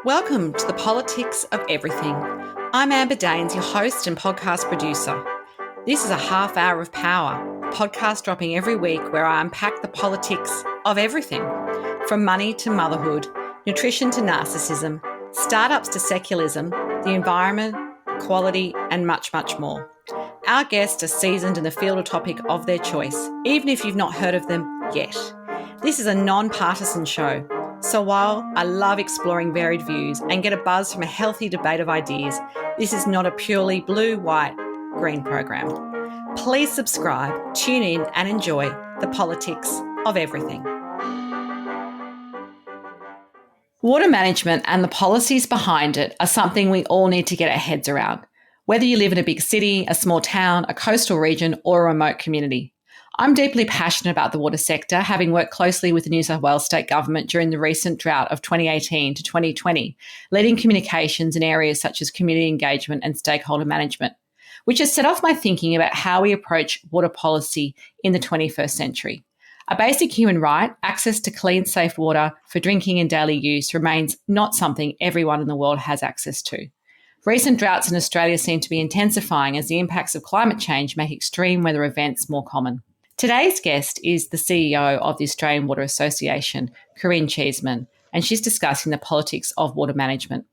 Welcome to the Politics of Everything. I'm Amber Daines, your host and podcast producer. This is a half hour of power, a podcast dropping every week where I unpack the politics of everything, from money to motherhood, nutrition to narcissism, startups to secularism, the environment, quality, and much, much more. Our guests are seasoned in the field or topic of their choice, even if you've not heard of them yet. This is a non-partisan show. So while I love exploring varied views and get a buzz from a healthy debate of ideas, this is not a purely blue, white, green program. Please subscribe, tune in and enjoy the politics of everything. Water management and the policies behind it are something we all need to get our heads around, whether you live in a big city, a small town, a coastal region or a remote community. I'm deeply passionate about the water sector, having worked closely with the New South Wales state government during the recent drought of 2018 to 2020, leading communications in areas such as community engagement and stakeholder management, which has set off my thinking about how we approach water policy in the 21st century. A basic human right, access to clean, safe water for drinking and daily use, remains not something everyone in the world has access to. Recent droughts in Australia seem to be intensifying as the impacts of climate change make extreme weather events more common. Today's guest is the CEO of the Australian Water Association, Corinne Cheeseman, and she's discussing the politics of water management.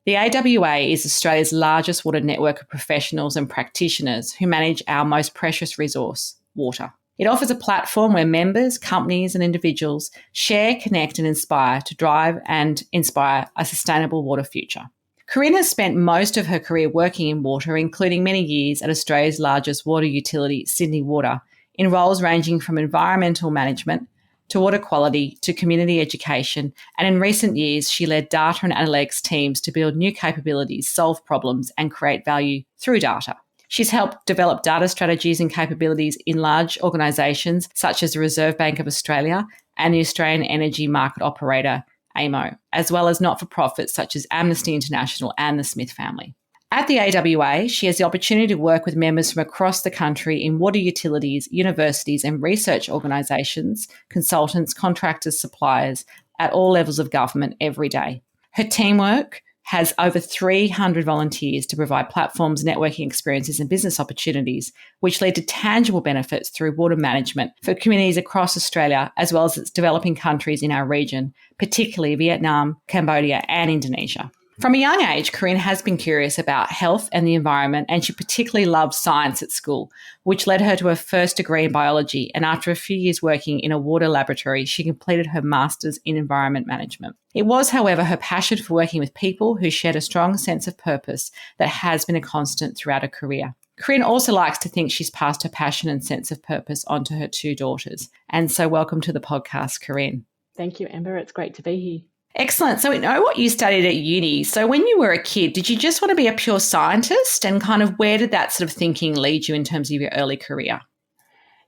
The AWA is Australia's largest water network of professionals and practitioners who manage our most precious resource, water. It offers a platform where members, companies and individuals share, connect and inspire to drive and inspire a sustainable water future. Corinne has spent most of her career working in water, including many years at Australia's largest water utility, Sydney Water, in roles ranging from environmental management to water quality to community education. And in recent years, she led data and analytics teams to build new capabilities, solve problems and create value through data. She's helped develop data strategies and capabilities in large organisations such as the Reserve Bank of Australia and the Australian Energy Market Operator, AEMO, as well as not-for-profits such as Amnesty International and the Smith family. At the AWA, she has the opportunity to work with members from across the country in water utilities, universities and research organisations, consultants, contractors, suppliers at all levels of government every day. Her teamwork has over 300 volunteers to provide platforms, networking experiences and business opportunities, which lead to tangible benefits through water management for communities across Australia, as well as its developing countries in our region, particularly Vietnam, Cambodia and Indonesia. From a young age, Corinne has been curious about health and the environment, and she particularly loved science at school, which led her to her first degree in biology. And after a few years working in a water laboratory, she completed her master's in environment management. It was, however, her passion for working with people who shared a strong sense of purpose that has been a constant throughout her career. Corinne also likes to think she's passed her passion and sense of purpose on to her two daughters. And so welcome to the podcast, Corinne. Thank you, Amber. It's great to be here. Excellent. So we know what you studied at uni. So when you were a kid, did you just want to be a pure scientist, and kind of where did that sort of thinking lead you in terms of your early career?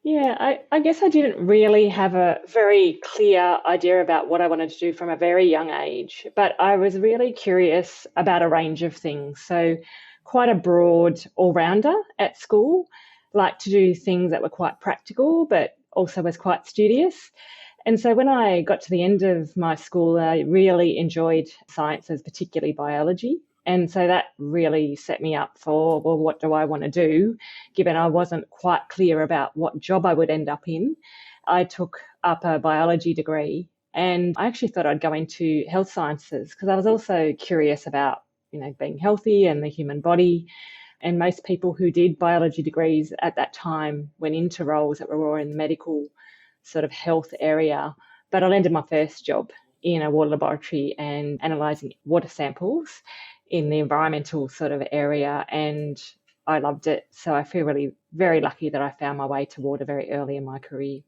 Yeah, I guess I didn't really have a very clear idea about what I wanted to do from a very young age, but I was really curious about a range of things. So quite a broad all-rounder at school, liked to do things that were quite practical, but also was quite studious. And so when I got to the end of my school, I really enjoyed sciences, particularly biology. And so that really set me up for, well, what do I want to do? Given I wasn't quite clear about what job I would end up in, I took up a biology degree, and I actually thought I'd go into health sciences because I was also curious about, being healthy and the human body. And most people who did biology degrees at that time went into roles that were more in the medical sort of health area. But I landed my first job in a water laboratory and analysing water samples in the environmental sort of area, and I loved it. So I feel really very lucky that I found my way to water very early in my career.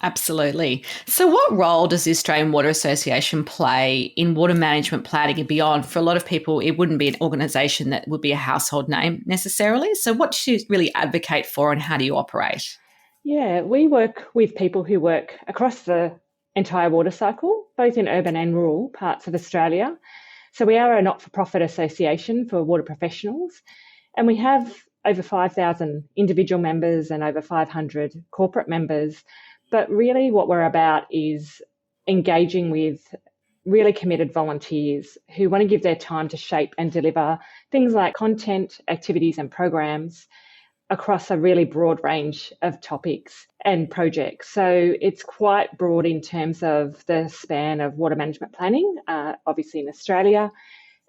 Absolutely. So what role does the Australian Water Association play in water management planning and beyond? For a lot of people, it wouldn't be an organisation that would be a household name necessarily. So what do you really advocate for, and how do you operate? Yeah, we work with people who work across the entire water cycle, both in urban and rural parts of Australia. So we are a not-for-profit association for water professionals, and we have over 5,000 individual members and over 500 corporate members. But really what we're about is engaging with really committed volunteers who want to give their time to shape and deliver things like content, activities, and programs across a really broad range of topics and projects. So it's quite broad in terms of the span of water management planning, obviously in Australia.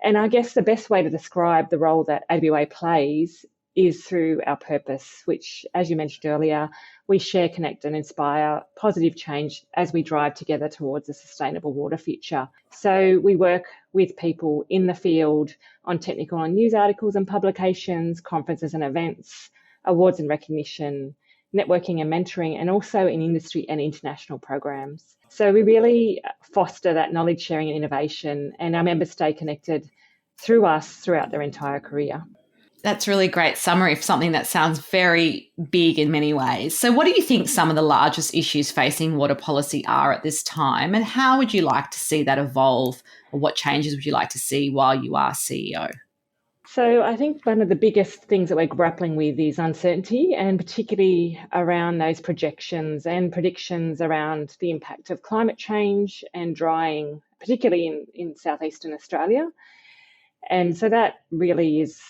And I guess the best way to describe the role that AWA plays is through our purpose, which, as you mentioned earlier, we share, connect, and inspire positive change as we drive together towards a sustainable water future. So we work with people in the field on technical and news articles and publications, conferences and events, awards and recognition, networking and mentoring, and also in industry and international programs. So we really foster that knowledge sharing and innovation, and our members stay connected through us throughout their entire career. That's a really great summary of something that sounds very big in many ways. So what do you think some of the largest issues facing water policy are at this time, and how would you like to see that evolve, or what changes would you like to see while you are CEO? So I think one of the biggest things that we're grappling with is uncertainty, and particularly around those projections and predictions around the impact of climate change and drying, particularly in southeastern Australia. And so that really is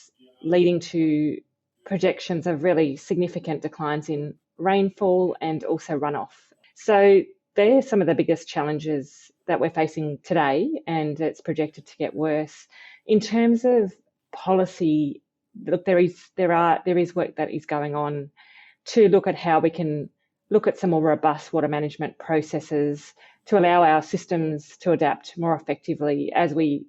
leading to projections of really significant declines in rainfall and also runoff. So they're some of the biggest challenges that we're facing today, and it's projected to get worse. In terms of policy, look, there is work that is going on to look at how we can look at some more robust water management processes to allow our systems to adapt more effectively as we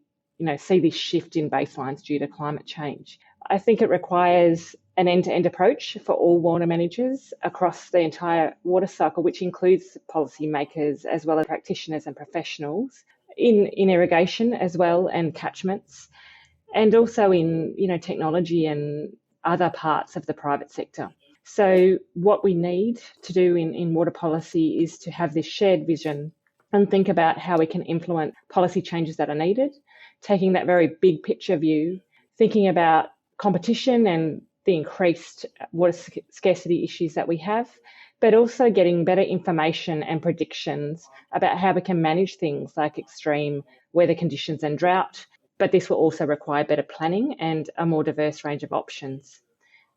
see this shift in baselines due to climate change. I think it requires an end-to-end approach for all water managers across the entire water cycle, which includes policymakers as well as practitioners and professionals in irrigation as well, and catchments, and also in technology and other parts of the private sector. So what we need to do in water policy is to have this shared vision and think about how we can implement policy changes that are needed, taking that very big picture view, thinking about competition and the increased water scarcity issues that we have, but also getting better information and predictions about how we can manage things like extreme weather conditions and drought. But this will also require better planning and a more diverse range of options.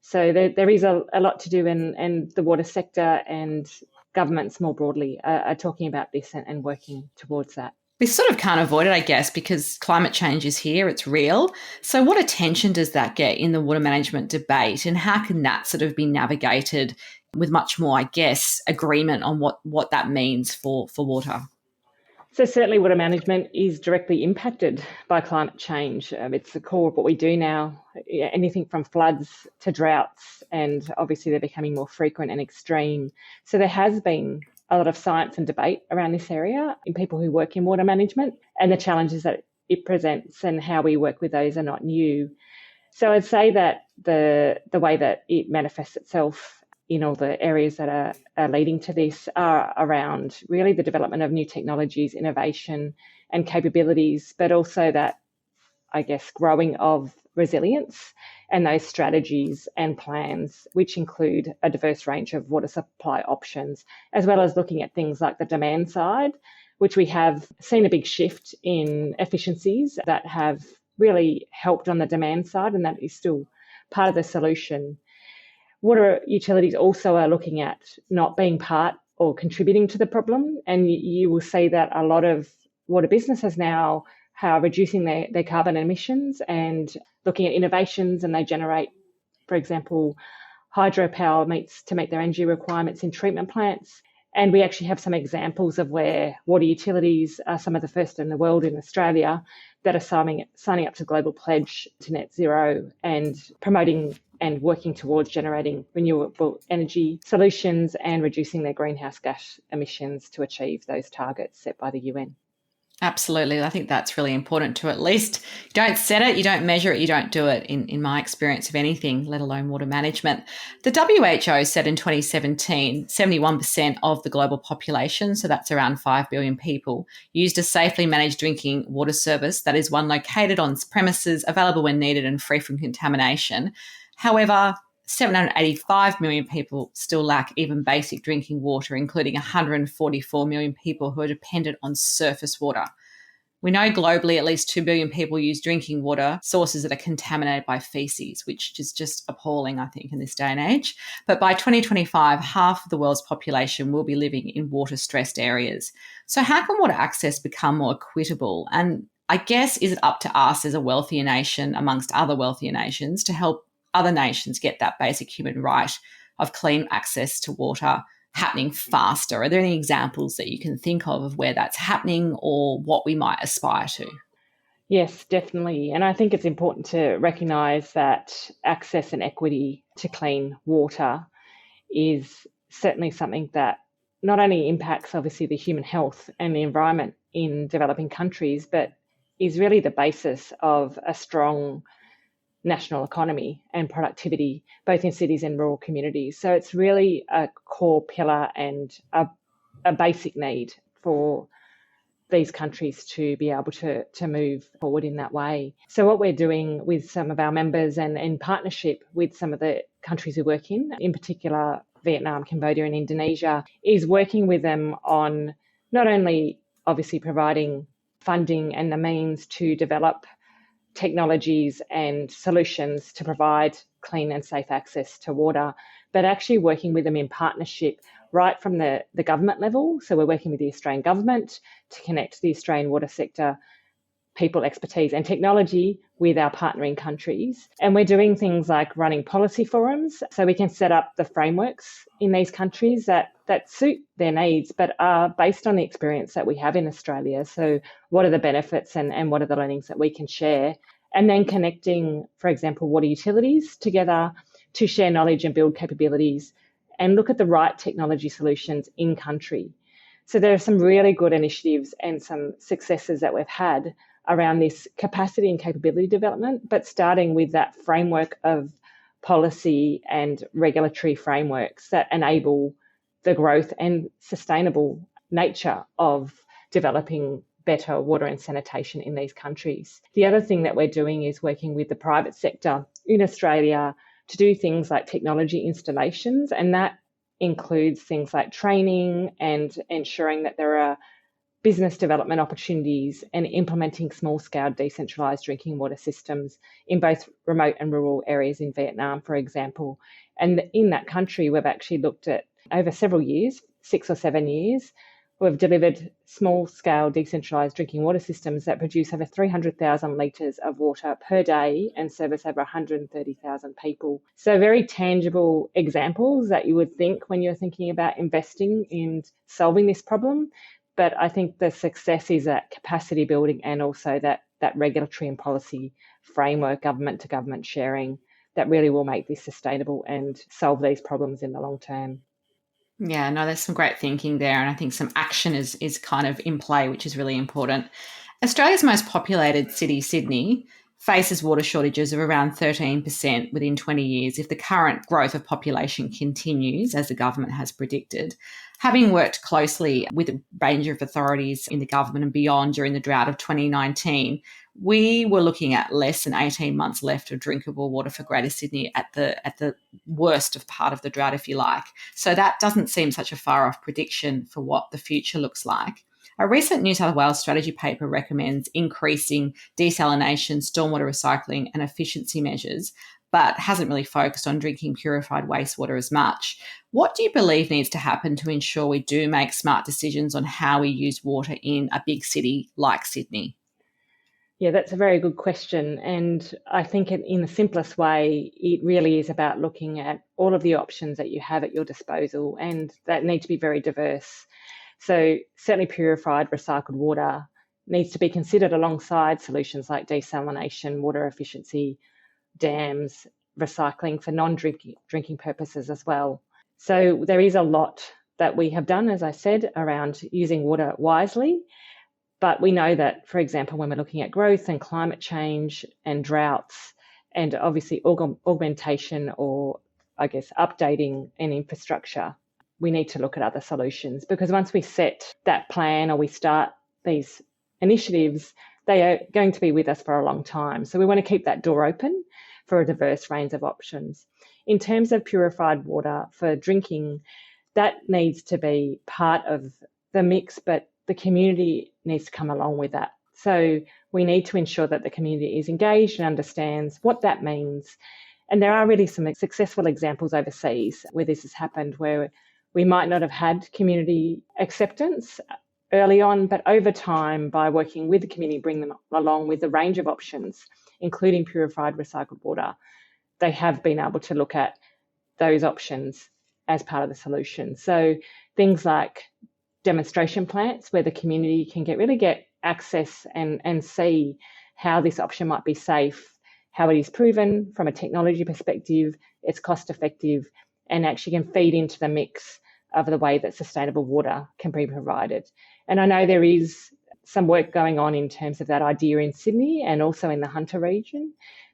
So there is a lot to do, and the water sector and governments more broadly are talking about this and working towards that. We sort of can't avoid it, I guess, because climate change is here, it's real. So what attention does that get in the water management debate, and how can that sort of be navigated with much more, I guess, agreement on what that means for water? So certainly water management is directly impacted by climate change. It's the core of what we do now, anything from floods to droughts, and obviously they're becoming more frequent and extreme. So there has been a lot of science and debate around this area in people who work in water management, and the challenges that it presents and how we work with those are not new. So I'd say that the way that it manifests itself in all the areas that are leading to this are around really the development of new technologies, innovation and capabilities, but also that, I guess, growing of resilience and those strategies and plans, which include a diverse range of water supply options, as well as looking at things like the demand side, which we have seen a big shift in efficiencies that have really helped on the demand side, and that is still part of the solution. Water utilities also are looking at not being part or contributing to the problem, and you will see that a lot of water businesses now are reducing their carbon emissions and looking at innovations, and they generate, for example, hydropower to meet their energy requirements in treatment plants. And we actually have some examples of where water utilities are some of the first in the world in Australia that are signing up to Global Pledge to Net Zero and promoting and working towards generating renewable energy solutions and reducing their greenhouse gas emissions to achieve those targets set by the UN. Absolutely. I think that's really important to at least you don't set it, you don't measure it, you don't do it in my experience of anything, let alone water management. The WHO said in 2017, 71% of the global population, so that's around 5 billion people, used a safely managed drinking water service, that is one located on premises, available when needed and free from contamination. However, 785 million people still lack even basic drinking water, including 144 million people who are dependent on surface water. We know globally at least 2 billion people use drinking water sources that are contaminated by feces, which is just appalling, I think, in this day and age. But by 2025, half of the world's population will be living in water-stressed areas. So how can water access become more equitable? And I guess, is it up to us as a wealthier nation amongst other wealthier nations to help other nations get that basic human right of clean access to water happening faster? Are there any examples that you can think of where that's happening or what we might aspire to? Yes, definitely. And I think it's important to recognise that access and equity to clean water is certainly something that not only impacts obviously the human health and the environment in developing countries, but is really the basis of a strong national economy and productivity, both in cities and rural communities. So it's really a core pillar and a basic need for these countries to be able to move forward in that way. So what we're doing with some of our members and in partnership with some of the countries we work in particular Vietnam, Cambodia and Indonesia, is working with them on not only obviously providing funding and the means to develop technologies and solutions to provide clean and safe access to water, but actually working with them in partnership right from the government level. So we're working with the Australian government to connect the Australian water sector, people, expertise and technology with our partnering countries. And we're doing things like running policy forums so we can set up the frameworks in these countries that suit their needs, but are based on the experience that we have in Australia. So what are the benefits and what are the learnings that we can share? And then connecting, for example, water utilities together to share knowledge and build capabilities and look at the right technology solutions in country. So there are some really good initiatives and some successes that we've had around this capacity and capability development, but starting with that framework of policy and regulatory frameworks that enable the growth and sustainable nature of developing better water and sanitation in these countries. The other thing that we're doing is working with the private sector in Australia to do things like technology installations, and that includes things like training and ensuring that there are business development opportunities and implementing small-scale decentralised drinking water systems in both remote and rural areas in Vietnam, for example. And in that country, we've actually looked at over several years, 6 or 7 years, we've delivered small-scale decentralised drinking water systems that produce over 300,000 litres of water per day and service over 130,000 people. So very tangible examples that you would think when you're thinking about investing in solving this problem. But I think the success is that capacity building and also that regulatory and policy framework, government to government sharing, that really will make this sustainable and solve these problems in the long term. Yeah, no, there's some great thinking there. And I think some action is kind of in play, which is really important. Australia's most populated city, Sydney, faces water shortages of around 13% within 20 years if the current growth of population continues, as the government has predicted. Having worked closely with a range of authorities in the government and beyond during the drought of 2019, we were looking at less than 18 months left of drinkable water for Greater Sydney at the worst of part of the drought, if you like. So that doesn't seem such a far off prediction for what the future looks like. A recent New South Wales strategy paper recommends increasing desalination, stormwater recycling and efficiency measures, but hasn't really focused on drinking purified wastewater as much. What do you believe needs to happen to ensure we do make smart decisions on how we use water in a big city like Sydney? Yeah, that's a very good question. And I think in the simplest way, it really is about looking at all of the options that you have at your disposal and that need to be very diverse. So certainly purified recycled water needs to be considered alongside solutions like desalination, water efficiency, dams, recycling for non-drinking purposes as well. So there is a lot that we have done, as I said, around using water wisely. But we know that, for example, when we're looking at growth and climate change and droughts and obviously augmentation or, I guess, updating an infrastructure, we need to look at other solutions because once we set that plan or we start these initiatives, they are going to be with us for a long time. So we want to keep that door open for a diverse range of options. In terms of purified water for drinking, that needs to be part of the mix, but the community needs to come along with that. So we need to ensure that the community is engaged and understands what that means. And there are really some successful examples overseas where this has happened, where we might not have had community acceptance early on, but over time, by working with the community, bring them along with a range of options, including purified recycled water, they have been able to look at those options as part of the solution. So things like demonstration plants where the community can really get access and see how this option might be safe, how it is proven from a technology perspective, it's cost effective, and actually can feed into the mix of the way that sustainable water can be provided. And I know there is some work going on in terms of that idea in Sydney and also in the Hunter region.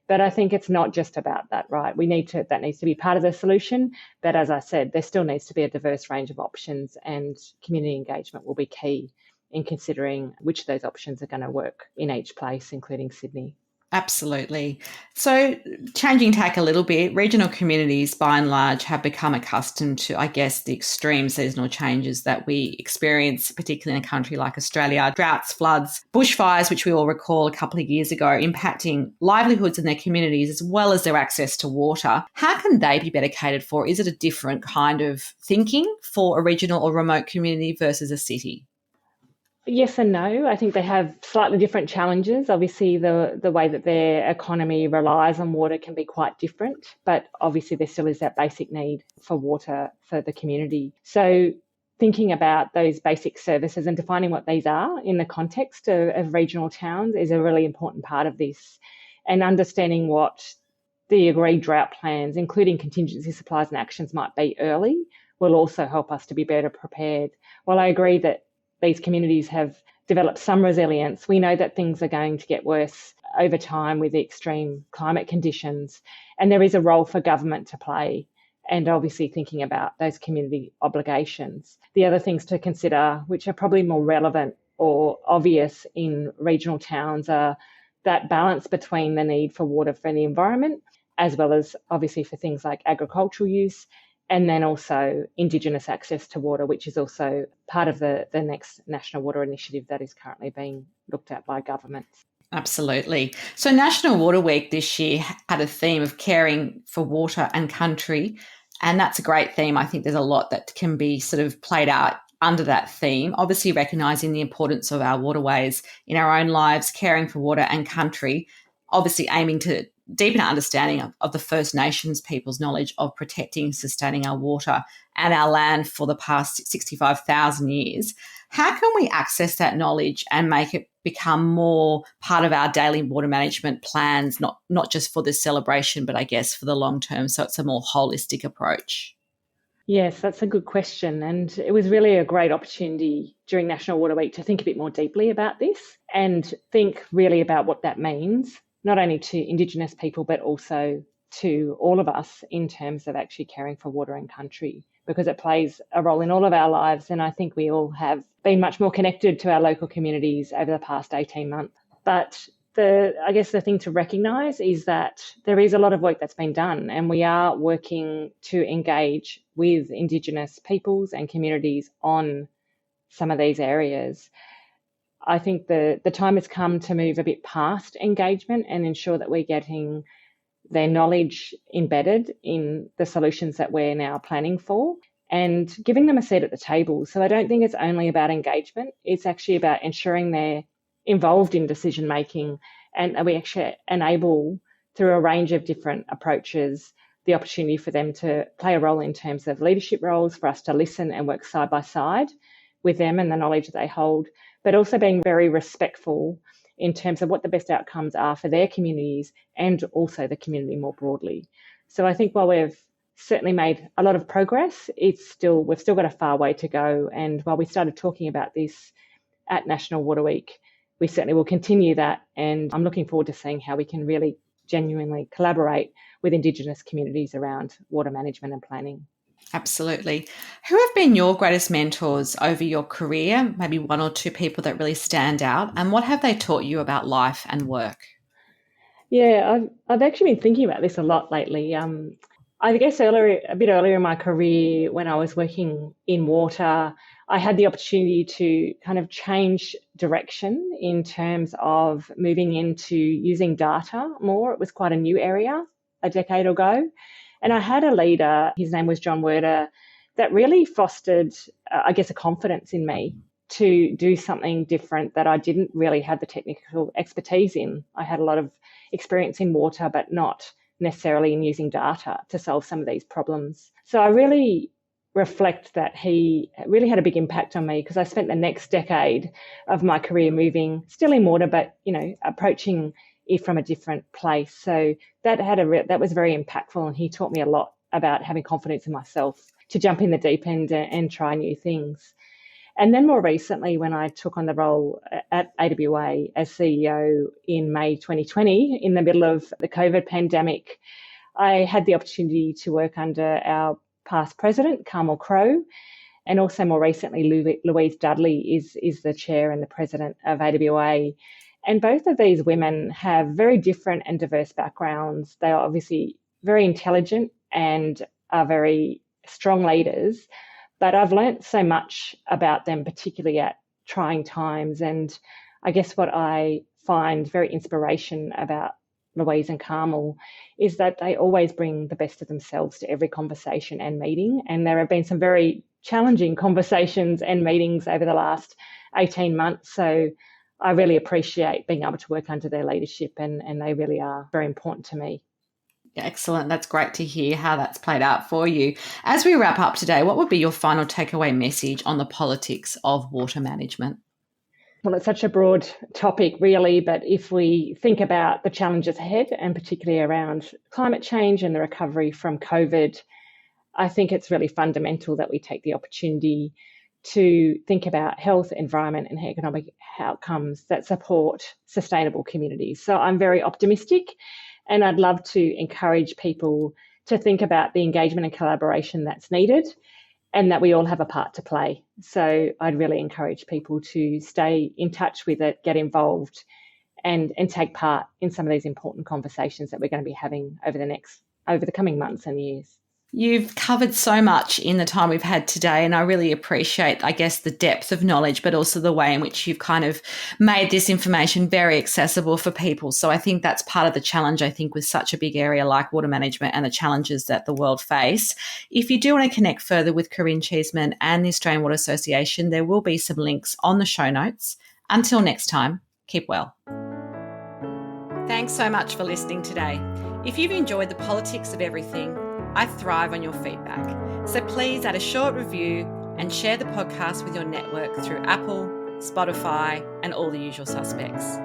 But I think it's not just about that, right? That needs to be part of the solution. But as I said, there still needs to be a diverse range of options, and community engagement will be key in considering which of those options are going to work in each place, including Sydney. Absolutely. So, changing tack a little bit, regional communities by and large have become accustomed to, I guess, the extreme seasonal changes that we experience, particularly in a country like Australia. Droughts, floods, bushfires, which we all recall a couple of years ago, impacting livelihoods in their communities as well as their access to water. How can they be better catered for? Is it a different kind of thinking for a regional or remote community versus a city? Yes and no. I think they have slightly different challenges. Obviously, the way that their economy relies on water can be quite different, but obviously there still is that basic need for water for the community. So thinking about those basic services and defining what these are in the context of regional towns is a really important part of this. And understanding what the agreed drought plans, including contingency supplies and actions, might be early will also help us to be better prepared. While I agree that these communities have developed some resilience, we know that things are going to get worse over time with the extreme climate conditions. And there is a role for government to play, and obviously thinking about those community obligations. The other things to consider, which are probably more relevant or obvious in regional towns, are that balance between the need for water for the environment, as well as obviously for things like agricultural use, and then also Indigenous access to water, which is also part of the next National Water Initiative that is currently being looked at by governments. Absolutely. So National Water Week this year had a theme of caring for water and country, and that's a great theme. I think there's a lot that can be sort of played out under that theme, obviously recognising the importance of our waterways in our own lives, caring for water and country, obviously aiming to deepen our understanding of the First Nations people's knowledge of protecting, sustaining our water and our land for the past 65,000 years. How can we access that knowledge and make it become more part of our daily water management plans, not just for this celebration, but I guess for the long term, so it's a more holistic approach? Yes, that's a good question. And it was really a great opportunity during National Water Week to think a bit more deeply about this and think really about what that means, not only to Indigenous people, but also to all of us in terms of actually caring for water and country, because it plays a role in all of our lives. And I think we all have been much more connected to our local communities over the past 18 months. But I guess the thing to recognise is that there is a lot of work that's been done, and we are working to engage with Indigenous peoples and communities on some of these areas. I think the time has come to move a bit past engagement and ensure that we're getting their knowledge embedded in the solutions that we're now planning for and giving them a seat at the table. So I don't think it's only about engagement. It's actually about ensuring they're involved in decision making, and we actually enable, through a range of different approaches, the opportunity for them to play a role in terms of leadership roles, for us to listen and work side by side with them and the knowledge that they hold, but also being very respectful in terms of what the best outcomes are for their communities and also the community more broadly. So I think while we've certainly made a lot of progress, we've still got a far way to go. And while we started talking about this at National Water Week, we certainly will continue that. And I'm looking forward to seeing how we can really genuinely collaborate with Indigenous communities around water management and planning. Absolutely. Who have been your greatest mentors over your career? Maybe one or two people that really stand out, and what have they taught you about life and work? Yeah, I've actually been thinking about this a lot lately. I guess a bit earlier in my career, when I was working in water, I had the opportunity to kind of change direction in terms of moving into using data more. It was quite a new area a decade ago. And I had a leader, his name was John Werder, that really fostered, I guess, a confidence in me to do something different that I didn't really have the technical expertise in. I had a lot of experience in water, but not necessarily in using data to solve some of these problems. So I really reflect that he really had a big impact on me, because I spent the next decade of my career moving still in water, but approaching it from a different place. So that was very impactful, and he taught me a lot about having confidence in myself to jump in the deep end and try new things. And then more recently, when I took on the role at AWA as CEO in May 2020, in the middle of the COVID pandemic, I had the opportunity to work under our past president, Carmel Crowe, and also more recently, Louise Dudley is the chair and the president of AWA. And both of these women have very different and diverse backgrounds. They are obviously very intelligent and are very strong leaders, but I've learnt so much about them, particularly at trying times. And I guess what I find very inspiration about Louise and Carmel is that they always bring the best of themselves to every conversation and meeting. And there have been some very challenging conversations and meetings over the last 18 months. So I really appreciate being able to work under their leadership, and they really are very important to me. Excellent. That's great to hear how that's played out for you. As we wrap up today, what would be your final takeaway message on the politics of water management? Well, it's such a broad topic, really, but if we think about the challenges ahead, and particularly around climate change and the recovery from COVID, I think it's really fundamental that we take the opportunity to think about health, environment, and economic outcomes that support sustainable communities. So I'm very optimistic, and I'd love to encourage people to think about the engagement and collaboration that's needed, and that we all have a part to play. So I'd really encourage people to stay in touch with it, get involved, and take part in some of these important conversations that we're going to be having over the coming months and years. You've covered so much in the time we've had today, and I really appreciate, I guess, the depth of knowledge, but also the way in which you've kind of made this information very accessible for people. So I think that's part of the challenge, I think, with such a big area like water management and the challenges that the world face. If you do want to connect further with Corinne Cheeseman and the Australian Water Association, there will be some links on the show notes. Until next time, keep well. Thanks so much for listening today. If you've enjoyed the politics of everything, I thrive on your feedback. So please add a short review and share the podcast with your network through Apple, Spotify, and all the usual suspects.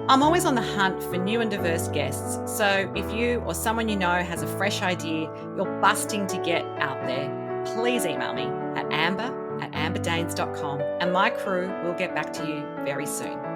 I'm always on the hunt for new and diverse guests. So if you or someone you know has a fresh idea you're busting to get out there, please email me at amber@amberdanes.com, and my crew will get back to you very soon.